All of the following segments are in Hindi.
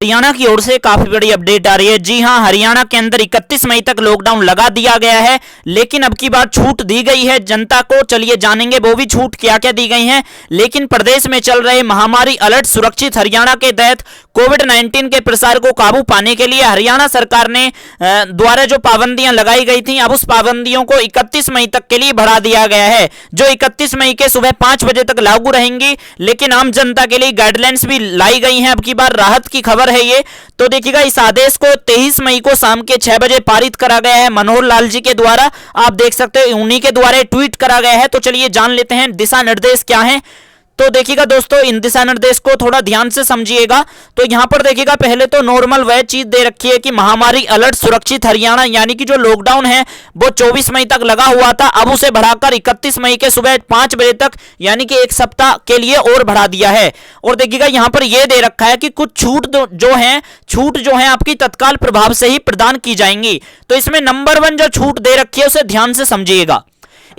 हरियाणा की ओर से काफी बड़ी अपडेट आ रही है। जी हां, हरियाणा के अंदर 31 मई तक लॉकडाउन लगा दिया गया है, लेकिन अब की बार छूट दी गई है जनता को। चलिए जानेंगे वो भी छूट क्या क्या दी गई है। लेकिन प्रदेश में चल रहे महामारी अलर्ट सुरक्षित हरियाणा के तहत कोविड-19 के प्रसार को काबू पाने के लिए हरियाणा सरकार ने द्वारा जो पाबंदियां लगाई गई थी, अब उस पाबंदियों को 31 मई तक के लिए बढ़ा दिया गया है, जो 31 मई के सुबह 5 बजे तक लागू रहेंगी। लेकिन आम जनता के लिए गाइडलाइंस भी लाई गई हैं। अब की बार राहत की खबर है ये। तो देखिएगा, इस आदेश को 23 मई को शाम के 6 बजे पारित करा गया है मनोहर लाल जी के द्वारा। आप देख सकते हो उन्हीं के द्वारा ट्वीट करा गया है। तो चलिए जान लेते हैं दिशा निर्देश क्या है। तो देखिएगा दोस्तों, इन दिशा निर्देश को थोड़ा ध्यान से समझिएगा। तो यहां पर देखिएगा, पहले तो नॉर्मल वह चीज दे रखी है कि महामारी अलर्ट सुरक्षित हरियाणा, यानी कि जो लॉकडाउन है वो 24 मई तक लगा हुआ था, अब उसे बढ़ाकर 31 मई के सुबह 5 बजे तक, यानी कि एक सप्ताह के लिए और बढ़ा दिया है। और देखिएगा यहां पर यह दे रखा है कि कुछ छूट जो है आपकी तत्काल प्रभाव से ही प्रदान की जाएंगी। तो इसमें नंबर 1 जो छूट दे रखी है उसे ध्यान से समझिएगा।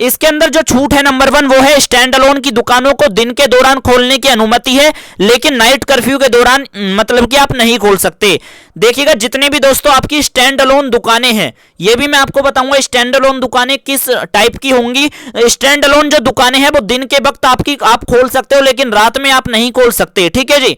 इसके अंदर जो छूट है नंबर 1 वो है स्टैंड अलोन की दुकानों को दिन के दौरान खोलने की अनुमति है, लेकिन नाइट कर्फ्यू के दौरान मतलब कि आप नहीं खोल सकते। देखिएगा, जितने भी दोस्तों आपकी स्टैंड अलोन दुकानें हैं, ये भी मैं आपको बताऊंगा स्टैंड अलोन दुकानें किस टाइप की होंगी। स्टैंड अलोन जो दुकानें हैं वो दिन के वक्त आप खोल सकते हो, लेकिन रात में आप नहीं खोल सकते। ठीक है जी।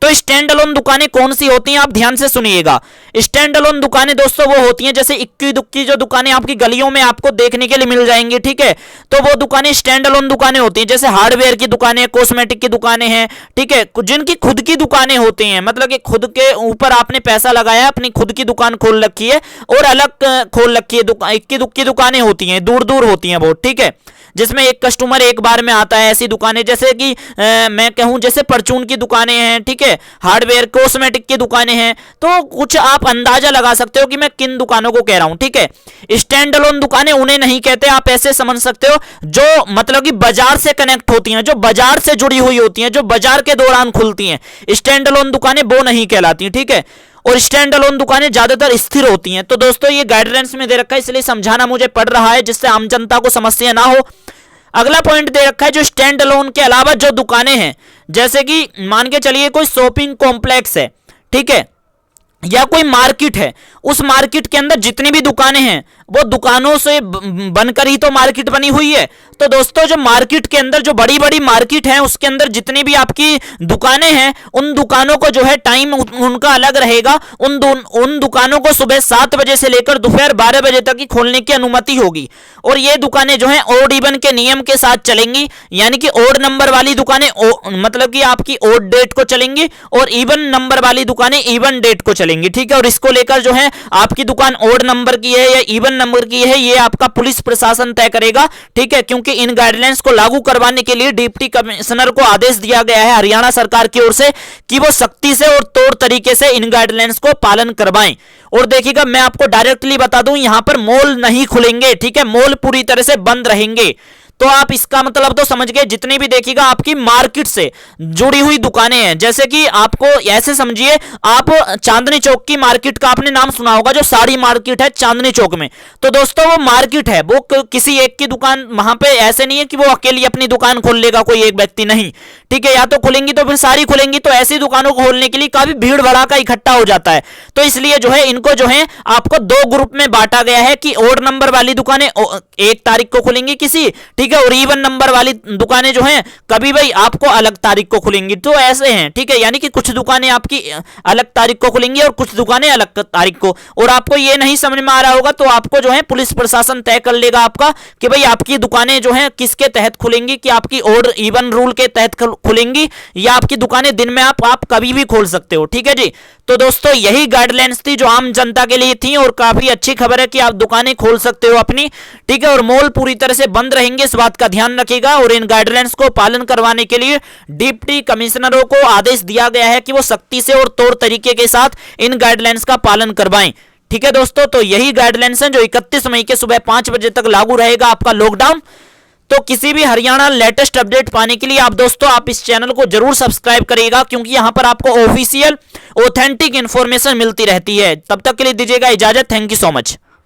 तो स्टैंड अलोन दुकानें कौन सी होती हैं, आप ध्यान से सुनिएगा। स्टैंड अलोन दुकानें दोस्तों वो होती हैं जैसे इक्की दुक्की जो दुकानें आपकी गलियों में आपको देखने के लिए मिल जाएंगी। ठीक है, तो वो दुकानें स्टैंड अलोन दुकानें होती हैं। जैसे हार्डवेयर की दुकानें, कॉस्मेटिक की दुकानें हैं, ठीक है, जिनकी खुद की दुकानें होती हैं, मतलब कि खुद के ऊपर आपने पैसा लगाया, अपनी खुद की दुकान खोल रखी है और अलग खोल रखी है। इक्की दुक्की दुकानें होती हैं, दूर दूर होती हैं बहुत। ठीक है, जिसमें एक कस्टमर एक बार में आता है, ऐसी दुकानें। जैसे कि मैं कहूं जैसे परचून की दुकानें हैं, ठीक है, हार्डवेयर कॉस्मेटिक की दुकानें हैं। तो कुछ आप अंदाजा लगा सकते हो कि मैं किन दुकानों को कह रहा हूं। ठीक है, स्टैंड अलोन दुकानें उन्हें नहीं कहते, आप ऐसे समझ सकते हो जो मतलब कि बाजार से कनेक्ट होती हैं, जो बाजार से जुड़ी हुई होती हैं, जो बाजार के दौरान खुलती हैं। स्टैंड अलोन दुकानें वो नहीं कहलाती। ठीक है, और स्टैंड अलोन दुकानें ज्यादातर स्थिर होती हैं। तो दोस्तों ये गाइडलाइंस में दे रखा है, इसलिए समझाना मुझे पड़ रहा है जिससे आम जनता को समस्या ना हो। अगला पॉइंट दे रखा है जो स्टैंड अलोन के अलावा जो दुकानें हैं, जैसे कि मान के चलिए कोई शॉपिंग कॉम्प्लेक्स है, ठीक है, या कोई मार्केट है, उस मार्केट के अंदर जितनी भी दुकानें हैं वो दुकानों से बनकर ही तो मार्केट बनी हुई है। तो दोस्तों जो मार्केट के अंदर जो बड़ी बड़ी मार्केट है उसके अंदर जितनी भी आपकी दुकानें हैं, उन दुकानों को जो है टाइम उनका अलग रहेगा। उन दुकानों को सुबह 7 बजे से लेकर दोपहर 12 बजे तक ही खोलने की अनुमति होगी। और ये दुकानें जो है ओड इवन के नियम के साथ चलेंगी, यानी कि ओड नंबर वाली दुकानें मतलब कि आपकी ओड डेट को चलेंगी और इवन नंबर वाली दुकानें इवन डेट को चलेंगी। ठीक है, और इसको लेकर जो है आपकी दुकान ओड नंबर की है या इवन नंबर की है, ये आपका पुलिस प्रशासन तय करेगा। ठीक है, क्योंकि इन गाइडलाइंस को लागू करवाने के लिए डिप्टी कमिश्नर को आदेश दिया गया है हरियाणा सरकार की ओर से कि वो सख्ती से और तौर तरीके से इन गाइडलाइंस को पालन करवाएं। और देखिएगा, मैं आपको डायरेक्टली बता दूं, यहां पर मॉल नहीं खुलेंगे। ठीक है, मॉल पूरी तरह से बंद रहेंगे। तो आप इसका मतलब तो समझ गए, जितनी भी देखिएगा आपकी मार्केट से जुड़ी हुई दुकानें हैं, जैसे कि आपको ऐसे समझिए, आप चांदनी चौक की मार्केट का आपने नाम सुना होगा, जो साड़ी मार्केट है चांदनी चौक में। तो दोस्तों वो मार्केट है, वो किसी एक की दुकान, वहां पे ऐसे नहीं है कि वो अकेली अपनी दुकान खोल लेगा कोई एक व्यक्ति, नहीं। ठीक है, या तो खुलेंगी तो फिर सारी खुलेंगी, तो ऐसी दुकानों को खोलने के लिए काफी भीड़ भड़ाका इकट्ठा हो जाता है। तो इसलिए जो है इनको जो है आपको 2 ग्रुप में बांटा गया है कि ओड नंबर वाली दुकानें 1 तारीख को खुलेंगी किसी, ठीक है, और इवन नंबर वाली दुकानें जो हैं कभी भाई आपको अलग तारीख को खुलेंगी। तो ऐसे हैं, ठीक है, यानी कि कुछ दुकानें आपकी अलग तारीख को खुलेंगी और कुछ दुकानें अलग तारीख को। और आपको ये नहीं समझ में आ रहा होगा तो आपको जो है पुलिस प्रशासन तय कर लेगा आपका कि भाई आपकी दुकानें जो हैं किसके तहत खुलेंगी, कि आपकी ओड इवन रूल के तहत खुलेंगी या आपकी दुकानें दिन में आप कभी भी खोल सकते हो। ठीक है जी। तो दोस्तों यही गाइडलाइंस थी जो आम जनता के लिए थी, और काफी अच्छी खबर है कि आप दुकानें खोल सकते हो अपनी। ठीक है, और मॉल पूरी तरह से बंद रहेंगे, इस बात का ध्यान रखिएगा। और इन गाइडलाइंस को पालन करवाने के लिए डिप्टी कमिश्नरों को आदेश दिया गया है कि वो सख्ती से और तौर तरीके के साथ इन गाइडलाइंस का पालन करवाएं। ठीक है दोस्तों, तो यही गाइडलाइंस हैं जो 31 मई के सुबह 5 बजे तक लागू रहेगा आपका लॉकडाउन। तो किसी भी हरियाणा लेटेस्ट अपडेट पाने के लिए आप इस चैनल को जरूर सब्सक्राइब करिएगा, क्योंकि यहां पर आपको ऑफिशियल ऑथेंटिक इंफॉर्मेशन मिलती रहती है। तब तक के लिए दीजिएगा इजाजत। Thank you so much.